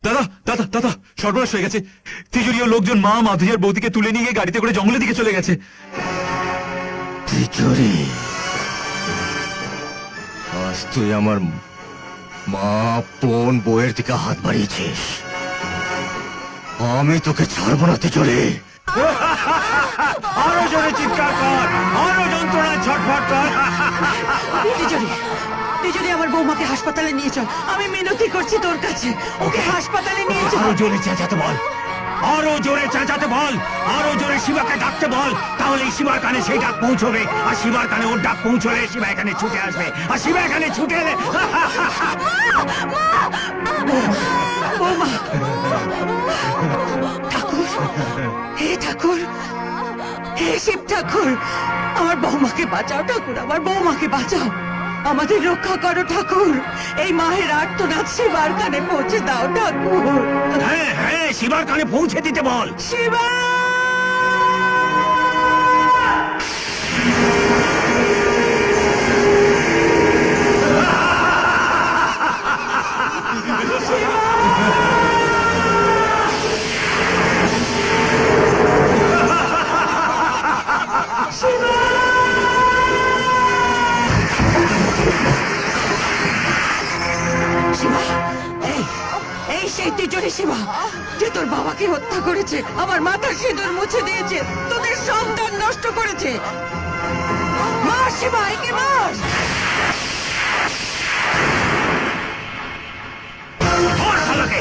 দাদা দাদা দাদা, সর্বনাশ হয়ে গেছে। তিজুরীয় লোকজন মা মাধুরীর বৌদিকে তুলে নিয়ে গিয়ে গাড়িতে করে জঙ্গলের দিকে চলে গেছে। তিজুরি, আজ তুই আমার মা বোন বউয়ের দিকে হাত বাড়িয়েছিস, আমি তোকে ছাড়বো না তিজুরি। আরো জোরে চিৎকার কর, আরো যন্ত্রণায় ছটফট কর। তিজুরি, তিজুরি, আমার বৌমাকে হাসপাতালে নিয়ে চল। আমি মিনতি করছি তোর কাছে, ওকে হাসপাতালে নিয়ে চল। আরো জোরে চেঁচাতে বল, আরো জোরে চেঁচাতে বল, আরো জোরে শিবাকে ডাকতে বল। তাহলে শিবার কানে সেই ডাক পৌঁছবে, আর শিবার কানে ওর ডাক পৌঁছলে শিবা এখানে ছুটে আসবে, আর শিবা এখানে ছুটে এলে বৌমা, ঠাকুর, হে ঠাকুর, হে শিব ঠাকুর, আমার বৌমাকে বাঁচাও ঠাকুর, আমার বৌমাকে বাঁচাও, আমাদের রক্ষা করো ঠাকুর। এই মায়ের আর্তনাদ শিবার কানে পৌঁছে দাও ঠাকুর। হ্যাঁ হ্যাঁ, শিবার কানে পৌঁছে দিতে বল। শিবা, শিবা, এই সেই তিজুরি শিবা যে তোর বাবাকে হত্যা করেছে, আমার মাথার সিঁদুর মুছে দিয়েছে, তোদের সন্তান নষ্ট করেছে। মার শিবা, একে মার। ধর শালাকে।